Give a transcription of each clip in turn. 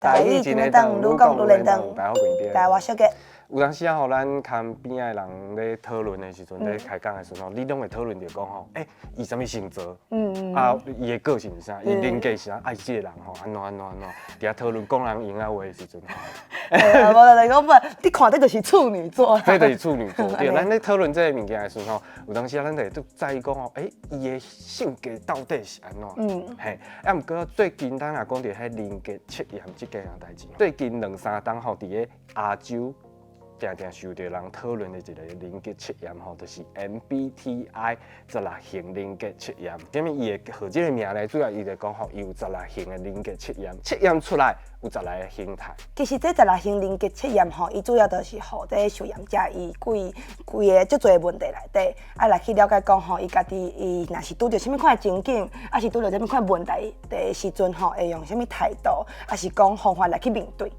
台语真会当，愈讲愈认同。大家好，贵宾。大家我小杰。有当时啊，吼，咱看边仔人咧讨论的时阵，咧开讲的时候，你拢会讨论着讲吼，伊啥物星座，啊，伊的个性是啥，伊人格是啥，啊，即个人吼，安怎，伫遐讨论讲人闲话的时阵，无就讲不，你看这就是处女座。这就是处女座。对，咱咧讨论这个物件的时候，有当时啊，咱就会在意讲吼，伊的性格到底是安怎？嘿，毋过最近咱也讲着迄人格测验即件代志，最近2-3档吼，伫咧亚洲。定定受到人讨论的一个人格测验吼，就是 MBTI 16型人格测验。啥物伊会号这个名咧？主要伊就讲吼，伊有16型的人格测验，测验出来有16个形态。其实这16型人格测验吼，伊主要就是互这受验者伊规个足侪问题内底，来去了解讲吼，伊家己伊若是拄着啥物款的情景，还是拄着啥物款问题的时阵吼，会用啥物态度，还是讲方法来去面对。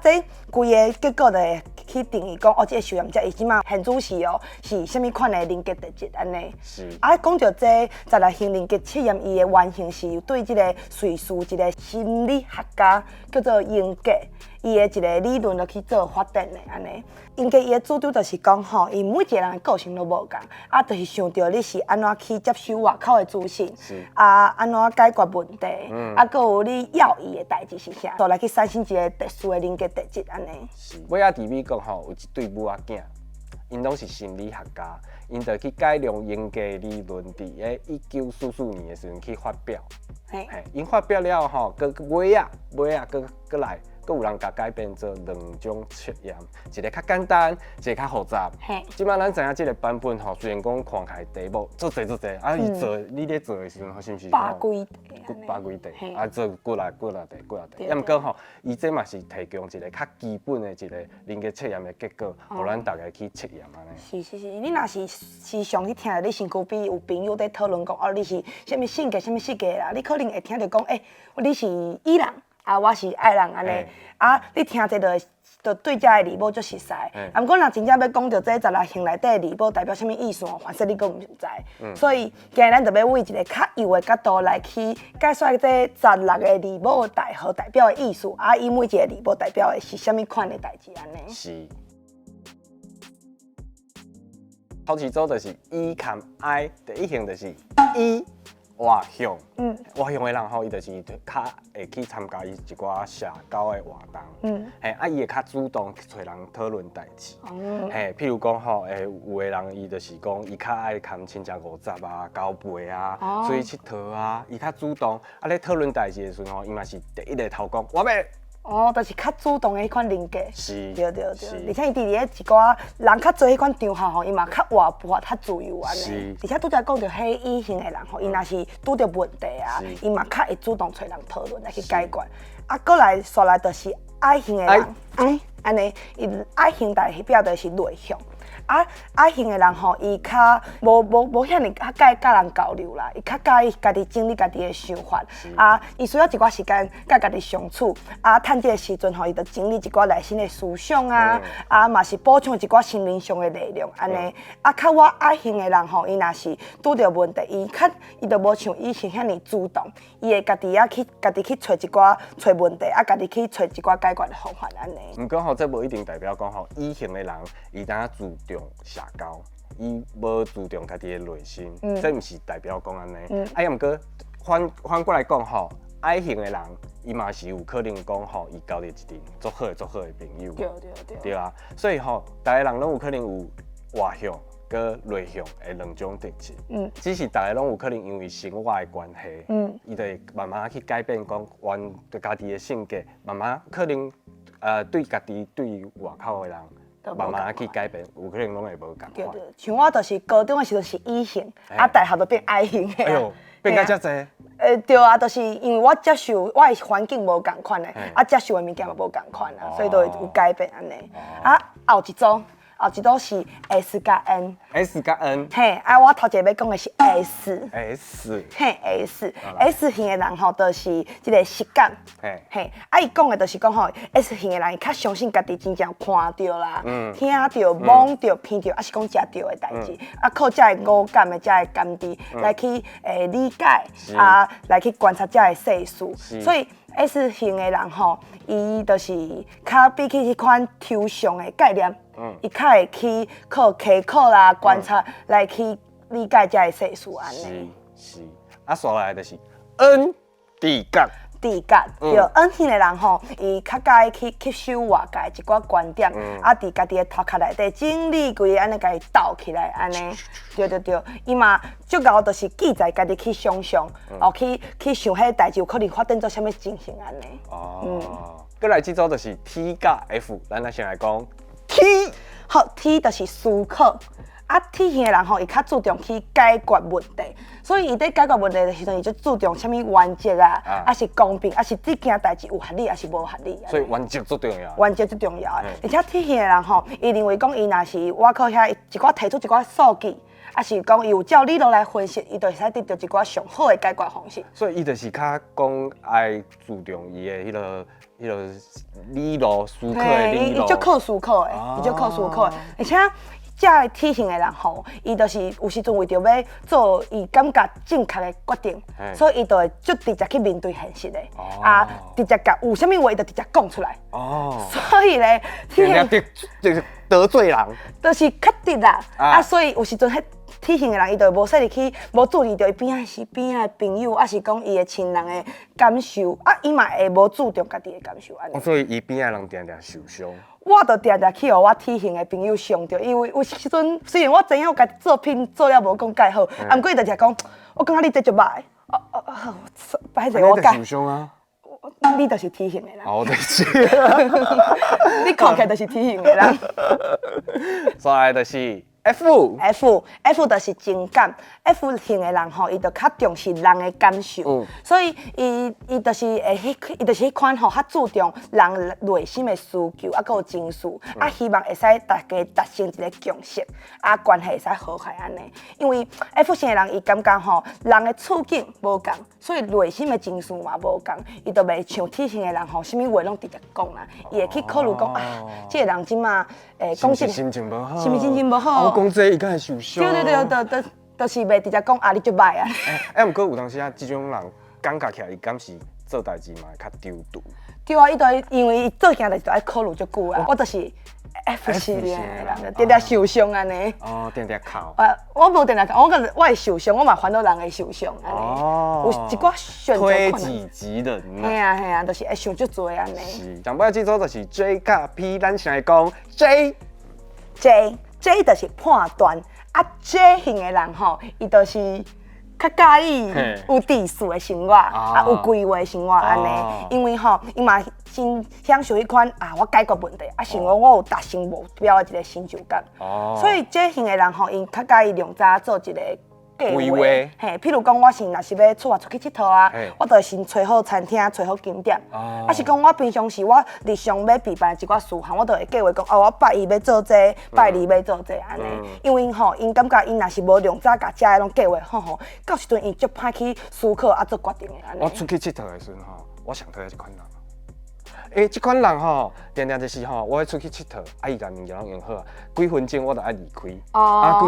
这规个结果就会去定义讲，这个受验者伊即马现主是是啥物款的人格特质安尼。是。讲着这16型人格测验，伊的原型是对即个瑞士一个心理学家叫做荣格，伊的一个理论落去做发展的安尼。荣格伊的主张就是讲吼，伊每一个人的个性都无共，就是想着你是安怎去接收外口的资讯，安怎解决问题，搁有你要伊的代志是啥，就来去产生一个特殊的人格特质安尼。是。尾仔伫美国吼，有一对母仔囝，因拢是心理学家，因就去改良荣格理论，伫咧1944年的时阵去发表。因发表了吼，尾仔搁来。阁有人甲改变做2种测验，一个较简单，一个较复杂。即摆咱知影即个版本吼，虽然讲看起来题目做侪，伊做你咧做的时阵，是毋是？百几题，做几来题。毋过吼，伊这嘛是提供一个较基本的一个人格测验的结果，互咱大家去测验安尼。是，你若是时常去听你身躯边有朋友在讨论讲，你是啥物性格，啥物性格啦，你可能会听着讲，你是伊人。我是爱人安尼，你听这就对这个字母足熟悉。毋过若真正要讲到这16型内底的字母代表啥物意思反正你佫毋知。所以今日咱就要为一个较幼的角度来去解说这16个字母代号代表的意思，伊每一个字母代表的是啥物款的代志安尼。是。头一组就是 E 和 I， 第一型就是 E。外向，外向的人吼，伊就是较会去参加伊一寡社交的活动，伊会较主动去找人讨论代志，譬如讲吼，有的人伊就是讲，伊较爱牵亲戚50啊、交陪啊、出去佚佗啊，伊较主动，咧讨论代志的时候，伊嘛是第一个头讲，我要。就是较主动的迄款人格。是。对，而且伊伫咧一寡人较做迄款场合吼，伊嘛较活泼、较自由安尼。是。而且拄则讲到迄异性的人吼，伊若是拄着问题啊，伊嘛较会主动找人讨论来去解决。过来刷来就是 I 型的人，安尼，伊 I 型代表就是内向。I 型的人吼，伊较无遐尼较介甲人交流啦，伊较介意家己整理家己的想法。伊需要一寡时间甲家己相处。趁这个时阵吼，伊就整理一寡内心的思想嘛是补充一寡心灵上的力量安尼。较我 I 型的人吼，伊若是拄着问题，伊就无像以前遐尼主动，伊会家己去找问题，家己去找一寡解决的方法安尼。毋过吼，这无一定代表讲吼，E 型的人伊当注重社交，伊无注重家己的内心，这毋是代表讲安尼。毋过反过来讲吼 ，I 型的人伊嘛是有可能讲吼，伊交着一群足好的朋友。对啊，所以吼，大家人拢有可能有外向佮内向的2种特质。只是大家拢有可能因为生活的关系，伊就会慢慢去改变讲，对家己的性格，慢慢可能对家己对外口的人。慢慢去改变，有可能拢会无共款。对，像我就是高中的时候是 E 型，大学就变 I 型的。哎呦，变甲遮济。对就是因为我接受我的环境无共款的，接受的物件嘛无共款所以都会有改变安尼。后一组是 S 加 N。S 加 N。我头一个要讲的是 S。S 型的人吼，就是即个实感。伊讲的就是讲吼 ，S 型的人伊较相信家己真正看到啦、听到、摸到、闻到，还是讲食到的代志。靠这个五感的这个感知来去理解来去观察这个世事。所以 S 型的人吼，伊就是较比起迄款抽象的概念，伊较会去靠科考啦、观察来去理解遮个世事安尼。是，啊，刷来就是 N 地角。地角，对，N 型的人吼，伊较介去吸收外界一寡观点，啊，伫家己的头壳内底整理规安尼，家己倒起来安尼，对，伊嘛足够就是记载家己去想象，哦，去想迄代志有可能发展做啥物情形安尼。过来这组就是 T 甲 F， 咱先来讲 T， 好 ，T 就是思考。啊，T 型的人吼，伊较注重去解决问题，所以伊在解决问题的时阵，伊就注重啥物原则啊，是公平，是这件代志有合理，是无合理。所以原则最重要。原则最重要的，而且 T 型的人吼，伊认为讲伊若是我靠遐一寡提出一寡数据，啊是讲伊有照理路来分析，伊就会使得到一寡上好的解决方式。所以伊就是较讲爱注重伊的迄个理路思考的理路。伊足靠思考的，伊足靠思考的，而且。这个 T 型的人吼，伊就是有时阵为着要做伊感觉正确的决定，所以伊就会足直接去面对现实的，啊，直接甲有啥物话就直接讲出来。所以咧，T 型就是得罪人，就是较直啦。啊，所以有时阵迄T 型的人，伊就无说入去，无注意到伊边仔是边仔的朋友，啊是讲伊的亲人的感受，啊伊嘛会无注重家己的感受安尼。所以伊边仔人常常受伤。我就常常去互我 T 型的朋友伤着，因为有时阵虽然我知影我家己作品做了无讲介好，啊，毋过伊就讲，我感觉你这足歹，歹势我改。受伤啊！你就是 T 型的人。哦，对不起。你看起来就是 T 型的人。再来就是 F 就是情感。F 型的人吼，伊就较重视人的感受，所以伊就是迄款吼，较注重人内心的需求，啊，佮有情绪，啊，希望会使大家达成一个共识，啊，关系会使和谐安尼。因为 F 型的人，伊感觉吼，人的处境无共，所以内心的情绪嘛无共，伊就袂像 T 型的人吼，啥物话拢直接讲啦，伊会去考虑讲啊，这个人即马讲是心情无好，是毋是心情无好？我讲这伊敢会受伤。对，就是袂直接讲啊，你足歹啊。毋过有当时啊，即种人感觉起来，伊敢是做代志嘛会较丢度。对啊，伊就因为伊做件代志就爱考虑足久啊。我就是 F 型的人，直直受伤安尼。直直哭。我无直直哭，我会受伤，我嘛烦恼人会受伤安尼。有一寡选择困难。推己及人。嘿啊，就是会想足多安尼。是，上摆即组就是 J 甲 P， 咱先来讲 J 就是判断。啊 J 型的人吼，伊就是较介意有秩序的生活，有规划的生活安尼。因为吼，伊嘛真享受迄款我解决问题，想讲我有达成目标的一个成就感。所以 J 型的人吼，因较介意量早做一个规划。譬如讲，我若是要出去佚佗啊，我就会先找好餐厅，找好景点。是讲我平常时我日常要备办一寡事项，我就会计划讲我拜一要做这，拜二要做这安尼。因为吼，因感觉因若是无量早甲遮个拢计划好吼，到时阵伊足歹去思考做决定的安尼。我出去佚佗的时阵吼，我上讨厌即款人。即款人吼，常常就是吼，我要出去佚佗，伊甲物件拢用好啊，几分钟我就爱离开，几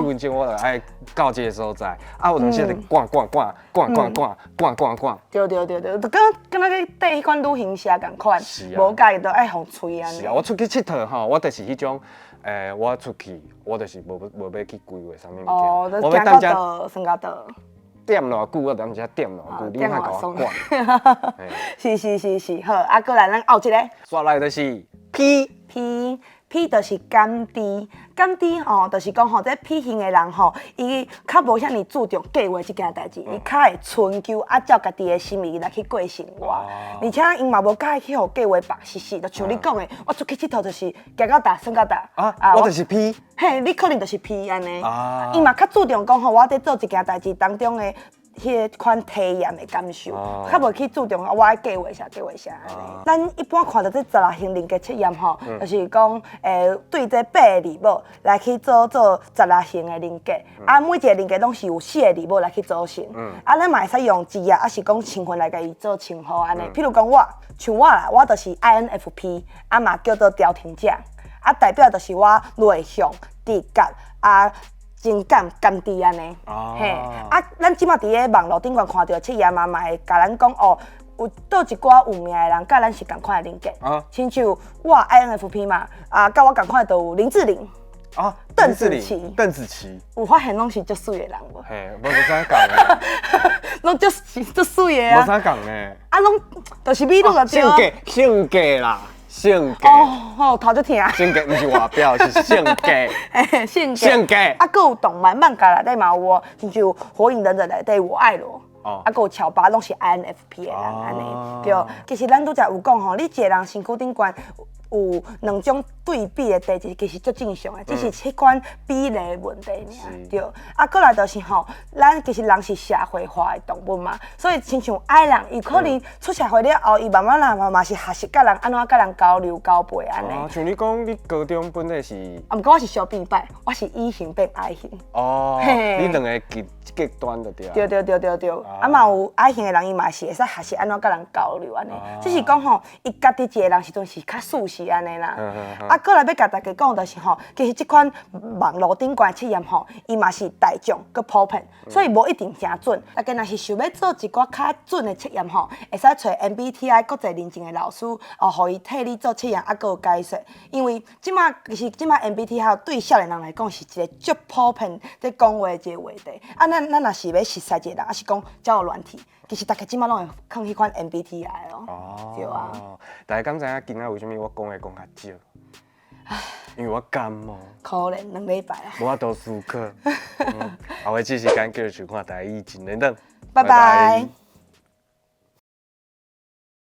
分钟我就爱到这个所在，有当时就赶。对，就跟那个缀迄款旅行社共款，无介意就爱互吹安尼。是啊，我出去佚佗吼，我就是迄种，我出去，我就是无要去规划啥物物件，我要等遮算到倒。点偌久，我踮遮点偌久，你莫甲我管。是，好，过来咱后一个。刷来就是 P 就是甘甜吼，就是讲吼，这 P 型的人吼，伊较无遐尼注重计划这件代志，伊较会春秋照家己的心意来去过生活，而且因嘛无介意去互计划白死死，就像你讲的，我出去佚佗就是行到达算到达。我就是 P。嘿，你可能就是 P 安尼。伊嘛较注重讲吼，我在做一件代志当中的。迄款体验的感受，较无去注重我爱计划啥安尼。咱一般看到这16型人格测验吼，就是讲对这8个字母来去做16型的人格，每一个人格拢是有4个字母来去组成。咱嘛会使用字啊，是讲称呼来甲伊做称呼安尼。譬如讲像我啦，我就是 INFP， 嘛叫做调停者，代表就是我内向、直觉情感甘甜安尼，咱即马伫咧网络顶悬看到测验嘛会甲咱讲有倒一寡有名的人，甲咱是同款的人格。亲像我 INFP 嘛，甲我同款就有林志玲。邓紫棋，有发现拢是足水的人无？嘿，无啥讲的，拢足水的啊！无啥讲的，拢就是美女就对。性格啦，性格。头就疼。性格不是外表，是性格。性格。搁有动漫漫画内底嘛有哦，亲像《火影忍者》内底我爱罗。搁有乔巴拢是 INFP 的人安尼。对，其实咱拄则有讲吼，你一个人身躯顶悬。有两种对比的地质，其实足正常的，只是迄款比例的问题尔，对。过来就是吼，咱其实人是社会化的动物嘛，所以亲像矮人，伊可能出社会了后，伊慢慢啦嘛是学习甲人安怎甲人交流交配安尼。像你讲，你高中本来是，毋过我是小变摆，我是E型变 I 型。你两个极端就对。对。嘛有 I 型的人，伊嘛是会使学习安怎甲人交流安尼。只是讲吼，伊家己一个人时阵是较舒适。安尼啦，过来要甲大家讲就是吼，其实即款网络顶悬测验吼，伊嘛是大众佮普遍，所以无一定正准。大家若是想要做一寡较准的测验吼，会使找 MBTI 国际认证的老师，互伊替你做测验，佮有解说。因为即马 MBTI 对少年人来讲是一个足普遍在讲话的一个话题。咱若是要熟悉一个人，还是讲交友软体，其实大家即马拢会看迄款 MBTI 哦，对啊。大家敢知影今仔为什么我讲较少？因为我感冒。可怜2礼拜啦。无法度思考。后尾这时间继续看台语真认真。拜拜。